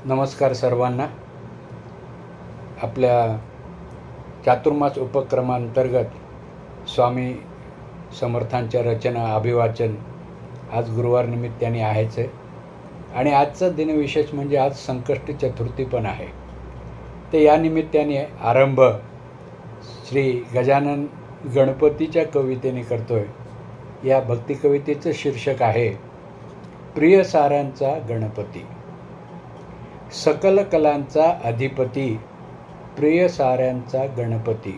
नमस्कार सर्वांना. आपल्या चातुर्मास उपक्रमांतर्गत स्वामी समर्थांच्या रचना अभिवाचन आज गुरुवार निमित्ताने आहेच आहे आणि आजचा दिनविशेष म्हणजे आज संकष्टी चतुर्थी पण आहे. ते या निमित्ताने आरंभ श्री गजानन गणपतीच्या कवितेने करतोय. या भक्ती कवितेचं शीर्षक आहे प्रिय साऱ्यांचा गणपती. सकल कलांचा अधिपती, प्रिय साऱ्यांचा गणपती.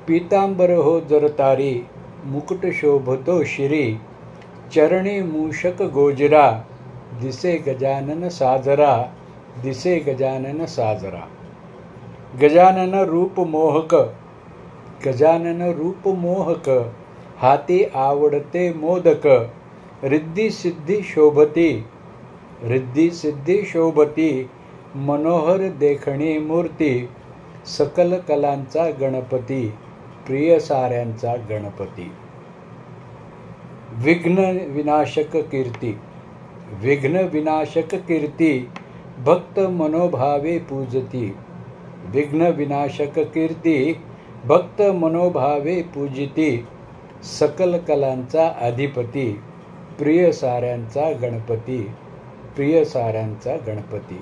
पीतांबर हो जरतारी, मुकुट शोभतो शिरी. चरणी मूषक गोजरा, दिसे गजानन साजरा, दिसे गजानन साजरा. गजानन रूप मोहक, गजानन रूप मोहक. हाती आवडते मोदक, रिद्धी सिद्धी शोभती, रिद्धी सिद्धी शोभती. मनोहर देखणी मूर्ती, सकल कलांचा गणपती, प्रिय साऱ्यांचा गणपती. विघ्न विनाशक कीर्ती, विघ्न विनाशक कीर्ती. भक्त मनोभावे पूजती, विघ्न विनाशक कीर्ती. भक्त मनोभावे पूजिती. सकल कलांचा अधिपती, प्रिय साऱ्यांचा गणपती, प्रिय साऱ्यांचा गणपती.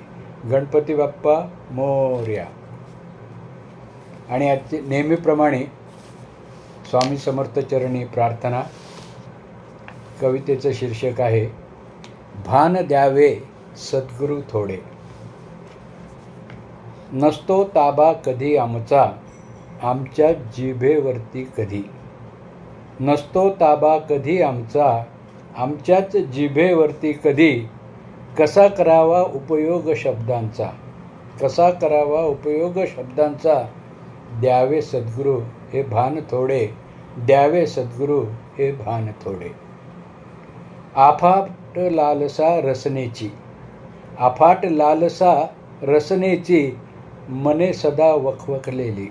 गणपती बाप्पा मोरया. आणि आजचे नेहमीप्रमाणे स्वामी समर्थ चरणी प्रार्थना. कवितेचं शीर्षक आहे भान द्यावे सद्गुरू थोडे. नसतो ताबा कधी आमचा, आमच्या जिभेवरती कधी. नसतो ताबा कधी आमचा, आमच्याच जिभेवरती कधी. कसा करावा उपयोग शब्दांचा, कसा करावा उपयोग शब्दांचा. द्यावे सद्गुरू हे भान थोडे, द्यावे सद्गुरू हे भान थोडे. आफाट लालसा रसनेची, आफाट लालसा रसनेची. मने सदा वखवखलेली,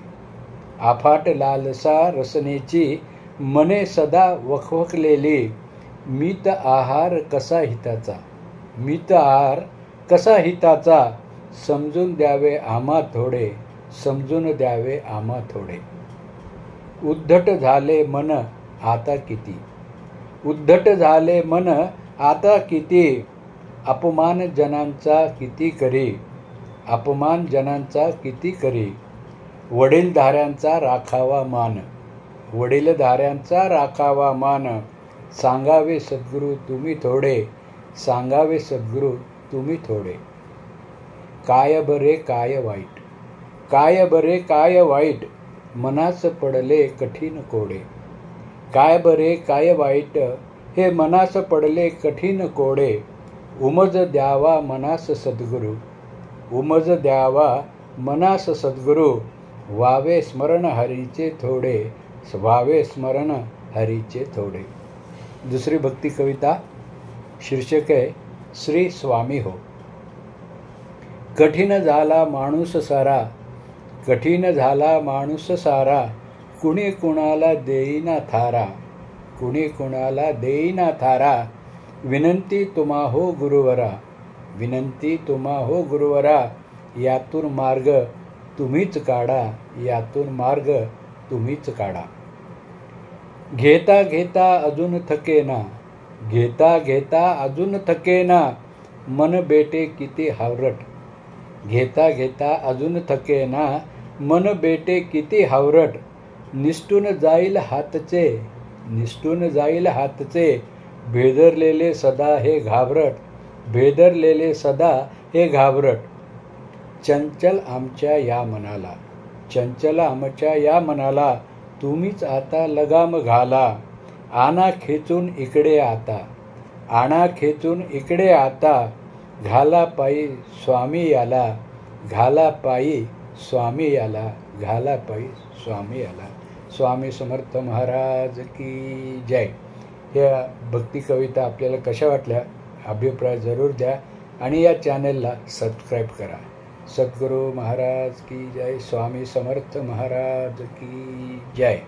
आफाट लालसा रसनेची. मने सदा वखवखलेली. मीत आहार कसा हिताचा, मीत आहार कसा हिताचा. समजून द्यावे आम्हा थोडे, समजून द्यावे आम्हा थोडे. उद्धट झाले मन आता किती, उद्धट झाले मन आता किती. अपमान जनांचा किती करी, अपमान जनांचा किती करी. वडीलधाऱ्यांचा राखावा मान, वडीलधाऱ्यांचा राखावा मान. सांगावे सद्गुरू तुम्ही थोडे, सांगावे सद्गुरू तुम्ही थोडे. काय बरे काय वाईट, काय बरे काय वाईट. मनास पडले कठीण कोडे. काय बरे काय वाईट, हे मनास पडले कठीण कोडे. उमज द्यावा मनास सद्गुरू, उमज द्यावा मनास सद्गुरू. व्हावे स्मरण हरीचे थोडे, व्हावे स्मरण हरीचे थोडे. दुसरी भक्ती कविता. शीर्षक आहे श्री स्वामी हो. कठीण झाला माणूस सारा, कठीण झाला माणूस सारा. कुणी कुणाला देईना थारा, कुणी कुणाला देईना थारा. विनंती तुम्हा हो गुरुवरा, विनंती तुम्हा हो गुरुवरा. यातून मार्ग तुम्हीच काढा, यातून मार्ग तुम्हीच काढा. घेता घेता अजून थकेना, घेता घेता अजून थकेना. मन बेटे किती हावरट, घेता घेता अजून थकेना. मन बेटे किती हावरट. निष्ठून जाईल हातचे, निष्ठून जाईल हातचे. भेदरलेले सदा हे घाबरट, भेदरलेले सदा हे घाबरट. चंचल आमच्या या मनाला, चंचल आमच्या या मनाला. तुम्हीच आता लगाम घाला. आणा खेचून इकडे आता, आणा खेचून इकडे आता. घाला पायी स्वामी याला, घाला पायी स्वामी याला, घाला पायी स्वामी याला. स्वामी समर्थ महाराज की जय. या भक्ती कविता आपल्याला कशा वाटल्या अभिप्राय जरूर द्या आणि या चॅनलला सबस्क्राईब करा. सद्गुरू महाराज की जय. स्वामी समर्थ महाराज की जय.